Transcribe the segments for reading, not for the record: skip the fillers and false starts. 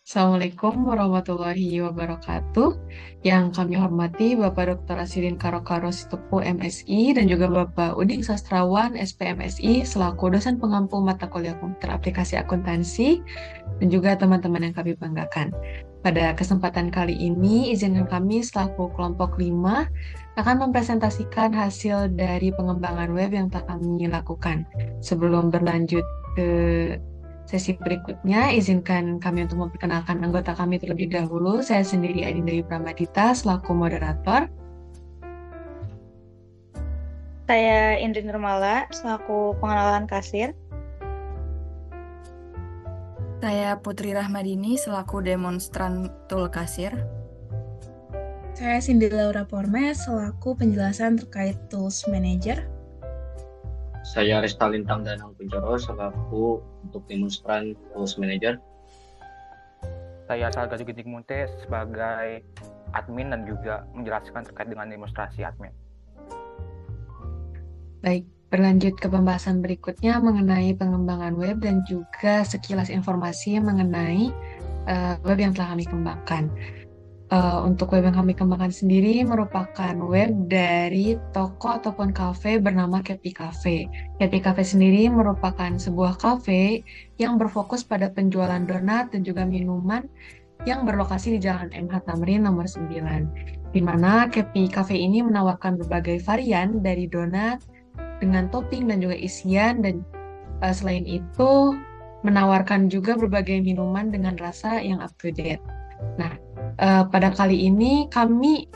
Assalamualaikum warahmatullahi wabarakatuh. Yang kami hormati Bapak Dr. Asidin Karo Sitopo MSI dan juga Bapak Uding Sastrawan SPMSI selaku dosen pengampu mata kuliah komputer aplikasi akuntansi dan juga teman-teman yang kami banggakan. Pada kesempatan kali ini, izinkan kami selaku kelompok 5 akan mempresentasikan hasil dari pengembangan web yang telah kami lakukan. Sebelum berlanjut ke sesi berikutnya, izinkan kami untuk memperkenalkan anggota kami terlebih dahulu. Saya sendiri Adinda Pramadita selaku moderator. Saya Indri Nurmala, selaku pengenalan kasir. Saya Putri Rahmadini selaku demonstran tool kasir. Saya Cindy Laura Pormes selaku penjelasan terkait Tools Manager. Saya Resta Lintang Danang Kuncoro selaku untuk demonstran Tools Manager. Saya Salga Ginting Munte sebagai admin dan juga menjelaskan terkait dengan demonstrasi admin. Baik, berlanjut ke pembahasan berikutnya mengenai pengembangan web dan juga sekilas informasi mengenai web yang telah kami kembangkan. Untuk web yang kami kembangkan sendiri merupakan web dari toko ataupun kafe bernama Kepi Cafe. Kepi Cafe sendiri merupakan sebuah kafe yang berfokus pada penjualan donat dan juga minuman yang berlokasi di Jalan MH Tamrin nomor 9. Di mana Kepi Cafe ini menawarkan berbagai varian dari donat dengan topping dan juga isian, dan selain itu menawarkan juga berbagai minuman dengan rasa yang up to date. Nah, pada kali ini kami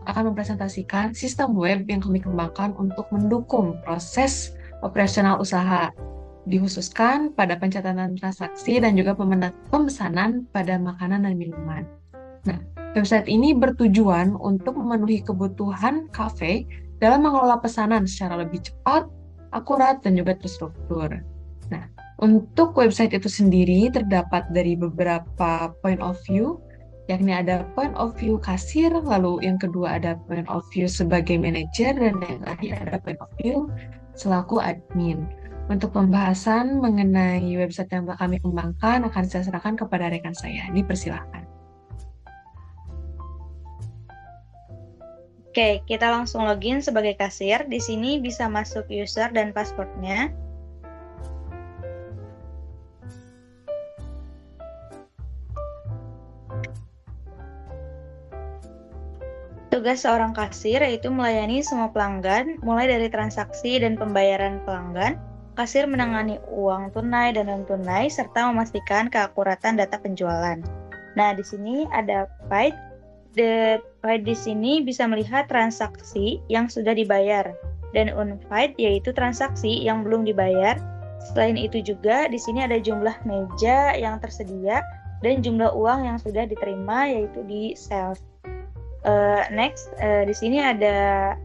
akan mempresentasikan sistem web yang kami kembangkan untuk mendukung proses operasional usaha, dikhususkan pada pencatatan transaksi dan juga pemesanan pada makanan dan minuman. Nah, website ini bertujuan untuk memenuhi kebutuhan kafe dalam mengelola pesanan secara lebih cepat, akurat, dan juga terstruktur. Nah, untuk website itu sendiri terdapat dari beberapa point of view, yakni ada point of view kasir, lalu yang kedua ada point of view sebagai manajer, dan yang terakhir ada point of view selaku admin. Untuk pembahasan mengenai website yang telah kami kembangkan akan saya serahkan kepada rekan saya. Dipersilahkan. Oke, kita langsung login sebagai kasir. Di sini bisa masuk user dan passwordnya. Tugas seorang kasir yaitu melayani semua pelanggan, mulai dari transaksi dan pembayaran pelanggan. Kasir menangani uang tunai dan non-tunai, serta memastikan keakuratan data penjualan. Nah, di sini ada Pite. Pite di sini bisa melihat transaksi yang sudah dibayar, dan unpaid yaitu transaksi yang belum dibayar. Selain itu juga di sini ada jumlah meja yang tersedia dan jumlah uang yang sudah diterima, yaitu di sales. Next, di sini ada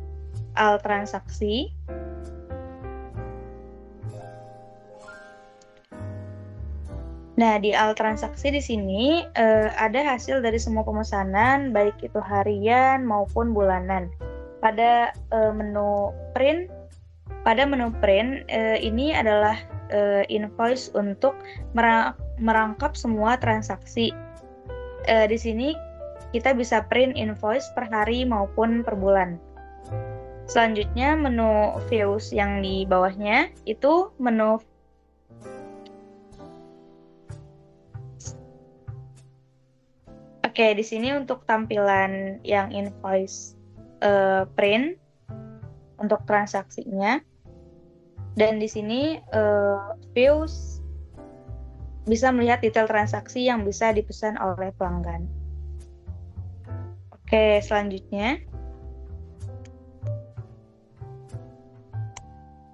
al transaksi. Nah, di al transaksi di sini ada hasil dari semua pemesanan, baik itu harian maupun bulanan. Pada menu print, ini adalah invoice untuk merangkap semua transaksi. Di sini kita bisa print invoice per hari maupun per bulan. Selanjutnya menu views yang di bawahnya itu menu Oke, di sini untuk tampilan yang invoice print untuk transaksinya, dan di sini views bisa melihat detail transaksi yang bisa dipesan oleh pelanggan. Oke, selanjutnya.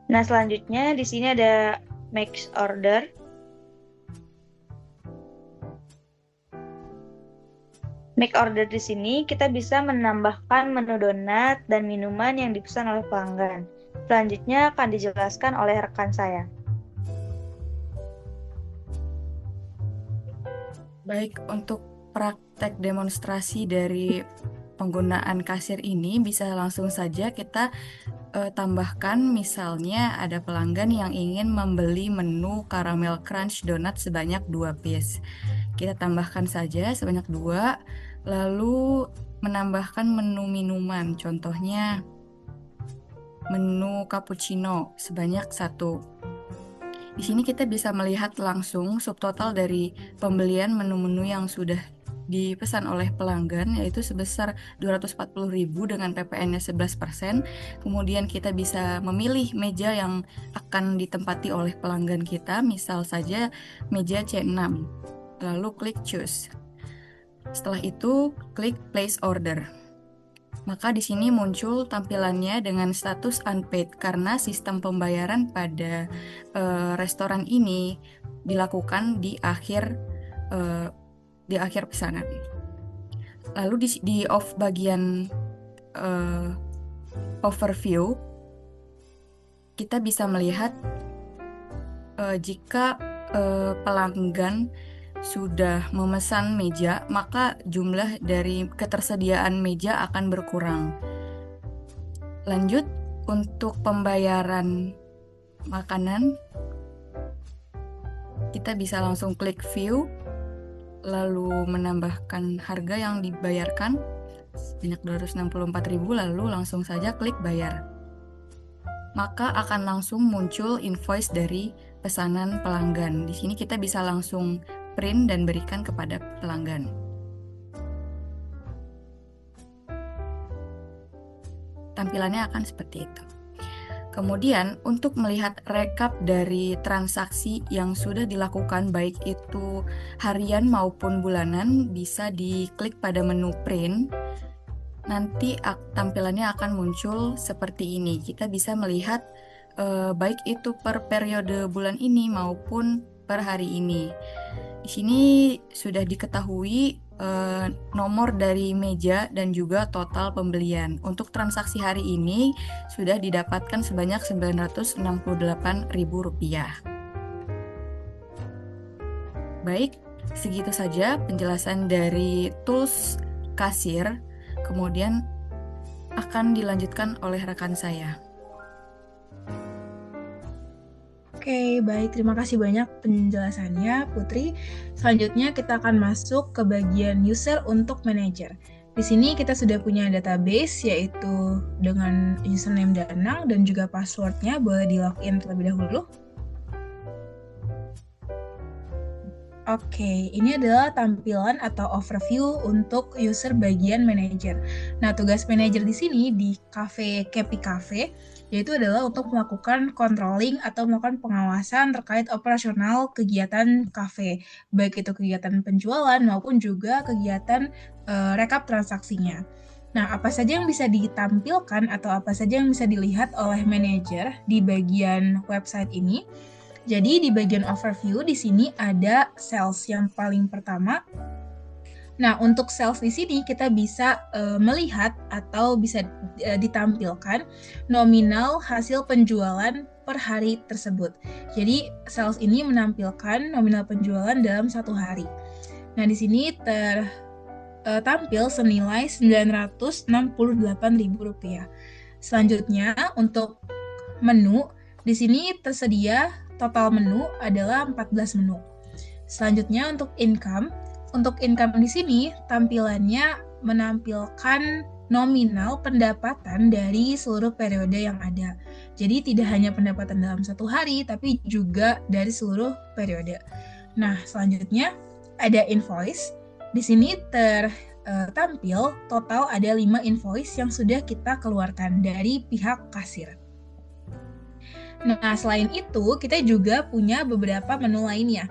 Nah, selanjutnya di sini ada make order. Make order di sini kita bisa menambahkan menu donat dan minuman yang dipesan oleh pelanggan. Selanjutnya akan dijelaskan oleh rekan saya. Baik, untuk praktek demonstrasi dari penggunaan kasir ini bisa langsung saja kita tambahkan. Misalnya ada pelanggan yang ingin membeli menu caramel crunch donat sebanyak 2 piece. Kita tambahkan saja sebanyak 2, lalu menambahkan menu minuman, contohnya menu cappuccino sebanyak 1. Di sini kita bisa melihat langsung subtotal dari pembelian menu-menu yang sudah dipesan oleh pelanggan, yaitu sebesar 240.000 dengan PPN-nya 11%. Kemudian kita bisa memilih meja yang akan ditempati oleh pelanggan kita, misal saja meja C6. Lalu klik choose. Setelah itu klik place order. Maka di sini muncul tampilannya dengan status unpaid karena sistem pembayaran pada restoran ini dilakukan di akhir pesanan. Lalu di bagian overview kita bisa melihat jika pelanggan sudah memesan meja, maka jumlah dari ketersediaan meja akan berkurang. Lanjut, untuk pembayaran makanan, kita bisa langsung klik view, lalu menambahkan harga yang dibayarkan sebanyak 264.000, lalu langsung saja klik bayar. Maka akan langsung muncul invoice dari pesanan pelanggan. Di sini kita bisa langsung print dan berikan kepada pelanggan. Tampilannya akan seperti itu. Kemudian untuk melihat rekap dari transaksi yang sudah dilakukan baik itu harian maupun bulanan, bisa diklik pada menu print. Nanti tampilannya akan muncul seperti ini. Kita bisa melihat baik itu per periode bulan ini maupun per hari ini. Di sini sudah diketahui nomor dari meja dan juga total pembelian. Untuk transaksi hari ini sudah didapatkan sebanyak Rp968.000. Baik, segitu saja penjelasan dari tools kasir. Kemudian akan dilanjutkan oleh rekan saya. Oke, baik. Terima kasih banyak penjelasannya, Putri. Selanjutnya kita akan masuk ke bagian user untuk manager. Di sini kita sudah punya database, yaitu dengan username Danang dan juga passwordnya. Boleh di login terlebih dahulu. Oke, ini adalah tampilan atau overview untuk user bagian manager. Nah, tugas manager di sini di Kepi Cafe yaitu adalah untuk melakukan controlling atau melakukan pengawasan terkait operasional kegiatan kafe, baik itu kegiatan penjualan maupun juga kegiatan rekap transaksinya. Nah, apa saja yang bisa ditampilkan atau apa saja yang bisa dilihat oleh manajer di bagian website ini? Jadi di bagian overview di sini ada sales yang paling pertama. Nah, untuk sales di sini kita bisa melihat atau bisa ditampilkan nominal hasil penjualan per hari tersebut. Jadi sales ini menampilkan nominal penjualan dalam satu hari. Nah, di sini tertampil senilai Rp968.000. Selanjutnya untuk menu di sini tersedia total menu adalah 14 menu. Selanjutnya untuk income di sini tampilannya menampilkan nominal pendapatan dari seluruh periode yang ada. Jadi tidak hanya pendapatan dalam satu hari, tapi juga dari seluruh periode. Nah, selanjutnya ada invoice. Di sini tertampil total ada 5 invoice yang sudah kita keluarkan dari pihak kasir. Nah, selain itu, kita juga punya beberapa menu lainnya.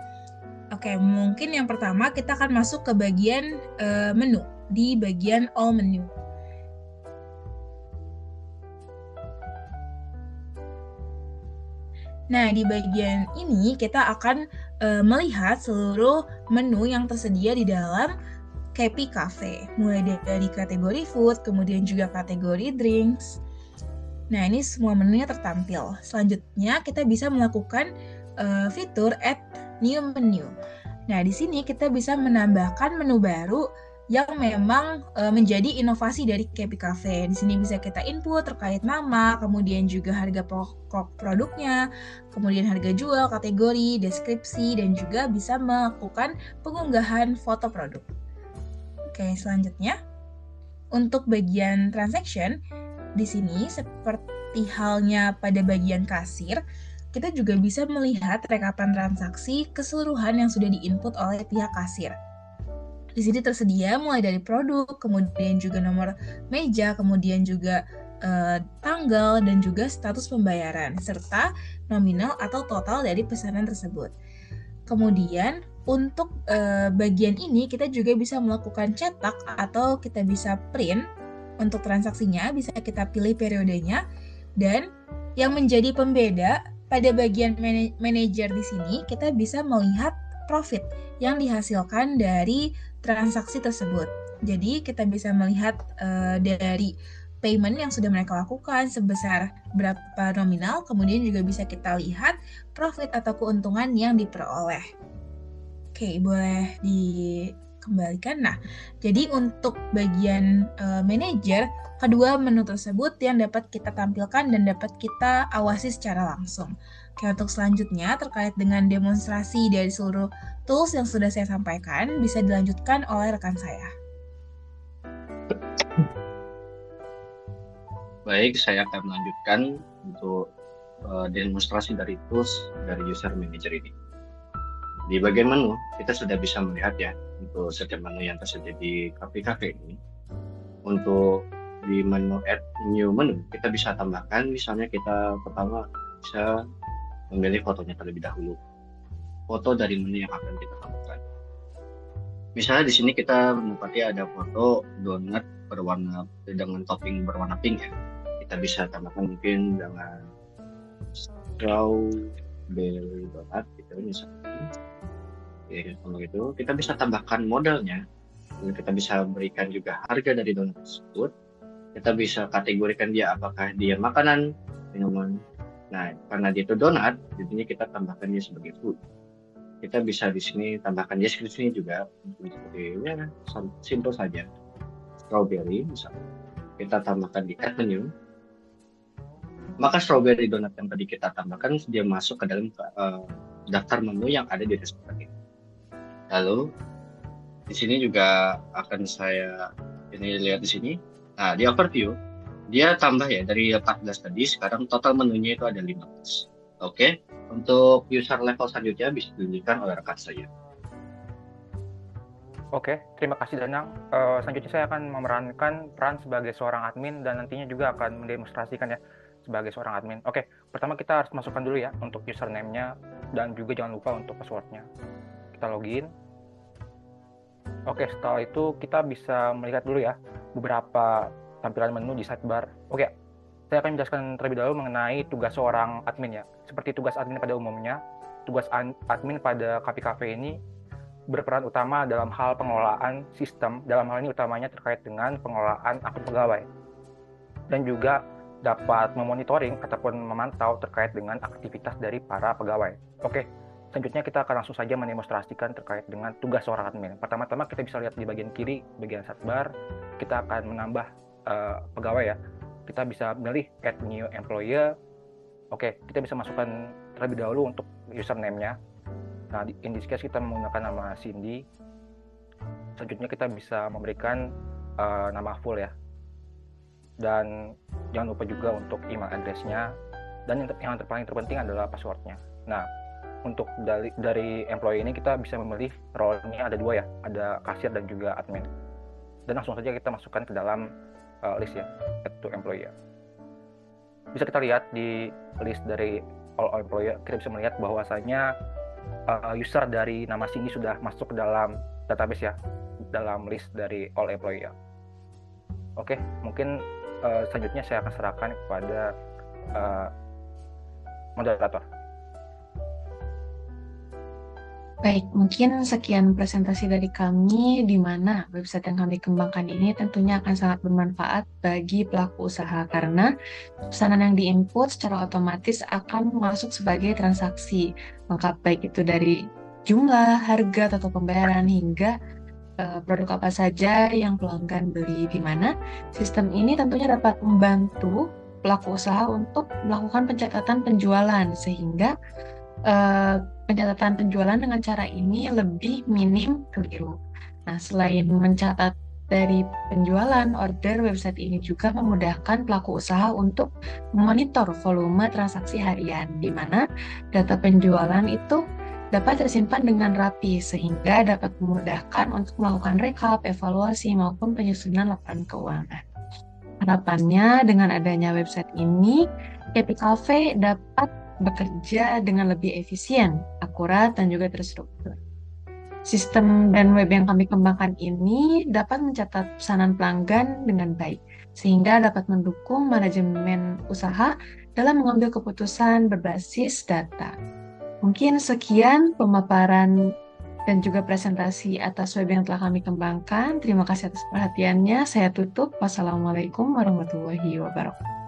Oke, mungkin yang pertama kita akan masuk ke bagian menu, di bagian all menu. Nah, di bagian ini kita akan melihat seluruh menu yang tersedia di dalam Kepi Cafe, mulai dari kategori food, kemudian juga kategori drinks. Nah, ini semua menunya tertampil. Selanjutnya, kita bisa melakukan fitur add new menu. Nah, di sini kita bisa menambahkan menu baru yang memang menjadi inovasi dari Kepi Cafe. Di sini bisa kita input terkait nama, kemudian juga harga pokok produknya, kemudian harga jual, kategori, deskripsi, dan juga bisa melakukan pengunggahan foto produk. Oke, selanjutnya untuk bagian transaction, di sini seperti halnya pada bagian kasir, kita juga bisa melihat rekapan transaksi keseluruhan yang sudah diinput oleh pihak kasir. Di sini tersedia mulai dari produk, kemudian juga nomor meja, kemudian juga tanggal, dan juga status pembayaran, serta nominal atau total dari pesanan tersebut. Kemudian untuk bagian ini kita juga bisa melakukan cetak atau kita bisa print. Untuk transaksinya bisa kita pilih periodenya, dan yang menjadi pembeda pada bagian manajer di sini kita bisa melihat profit yang dihasilkan dari transaksi tersebut. Jadi kita bisa melihat dari payment yang sudah mereka lakukan sebesar berapa nominal, kemudian juga bisa kita lihat profit atau keuntungan yang diperoleh. Oke, boleh dikembalikan. Nah, jadi untuk bagian manajer, kedua menu tersebut yang dapat kita tampilkan dan dapat kita awasi secara langsung. Oke, untuk selanjutnya terkait dengan demonstrasi dari seluruh tools yang sudah saya sampaikan, bisa dilanjutkan oleh rekan saya. Baik, saya akan melanjutkan untuk demonstrasi dari tools dari user manager ini. Di bagian menu, kita sudah bisa melihat ya, untuk setiap menu yang tersedia di Kepi Cafe ini. Untuk di menu add new menu, kita bisa tambahkan, misalnya kita pertama bisa memilih fotonya terlebih dahulu. Foto dari menu yang akan kita tambahkan. Misalnya di sini kita mendapati ada foto donat berwarna dengan topping berwarna pink ya. Kita bisa tambahkan mungkin dengan strawberry donat gitu misalnya. Ya, kalau gitu kita bisa tambahkan modalnya, dan kita bisa berikan juga harga dari donat tersebut. Kita bisa kategorikan dia apakah dia makanan, minuman. Nah, karena dia itu donat, jadinya kita tambahkan dia sebagai food. Kita bisa di sini tambahkan deskripsinya juga, seperti ya simple saja. Strawberry misalnya, kita tambahkan di add menu. Maka strawberry donat yang tadi kita tambahkan dia masuk ke dalam daftar menu yang ada di restoran ini. Lalu di sini juga akan saya ini lihat di sini. Nah, di overview dia tambah ya dari 14 tadi, sekarang total menunya itu ada 15. Oke, untuk user level selanjutnya bisa ditunjukkan oleh rekan saya. Oke, terima kasih Danang. Selanjutnya saya akan memerankan peran sebagai seorang admin dan nantinya juga akan mendemonstrasikan ya sebagai seorang admin. Oke, pertama kita harus masukkan dulu ya untuk username-nya dan juga jangan lupa untuk password-nya. Kita login. Oke, setelah itu kita bisa melihat dulu ya beberapa tampilan menu di sidebar. Oke, saya akan menjelaskan terlebih dahulu mengenai tugas seorang admin ya. Seperti tugas admin pada umumnya, tugas admin pada Kepi Cafe ini berperan utama dalam hal pengelolaan sistem, dalam hal ini utamanya terkait dengan pengelolaan akun pegawai. Dan juga dapat memonitoring ataupun memantau terkait dengan aktivitas dari para pegawai. Oke, selanjutnya kita akan langsung saja mendemonstrasikan terkait dengan tugas seorang admin. Pertama-tama kita bisa lihat di bagian kiri, bagian sidebar, kita akan menambah pegawai ya. Kita bisa milih add new employee. Oke, kita bisa masukkan terlebih dahulu untuk username-nya. Nah, in this case kita menggunakan nama Cindy. Selanjutnya kita bisa memberikan nama full ya. Dan jangan lupa juga untuk email address-nya. Dan yang paling terpenting adalah password-nya. Nah, untuk dari employee ini kita bisa memilih role-nya ada dua ya, ada kasir dan juga admin. Dan langsung saja kita masukkan ke dalam list ya, itu employee. Bisa kita lihat di list dari all employee, kita bisa melihat bahwasanya user dari nama Cindy sudah masuk ke dalam database ya, dalam list dari all employee. Oke, mungkin selanjutnya saya akan serahkan kepada moderator. Baik, mungkin sekian presentasi dari kami, di mana website yang kami kembangkan ini tentunya akan sangat bermanfaat bagi pelaku usaha karena pesanan yang diinput secara otomatis akan masuk sebagai transaksi lengkap, baik itu dari jumlah, harga, atau pembayaran hingga produk apa saja yang pelanggan beli di mana. Sistem ini tentunya dapat membantu pelaku usaha untuk melakukan pencatatan penjualan sehingga pencatatan penjualan dengan cara ini lebih minim keliru. Nah, selain mencatat dari penjualan, order website ini juga memudahkan pelaku usaha untuk memonitor volume transaksi harian, di mana data penjualan itu dapat tersimpan dengan rapi, sehingga dapat memudahkan untuk melakukan rekap, evaluasi, maupun penyusunan laporan keuangan. Harapannya dengan adanya website ini, Kepi Cafe dapat bekerja dengan lebih efisien, akurat, dan juga terstruktur. Sistem dan web yang kami kembangkan ini dapat mencatat pesanan pelanggan dengan baik, sehingga dapat mendukung manajemen usaha dalam mengambil keputusan berbasis data. Mungkin sekian pemaparan dan juga presentasi atas web yang telah kami kembangkan. Terima kasih atas perhatiannya. Saya tutup. Wassalamualaikum warahmatullahi wabarakatuh.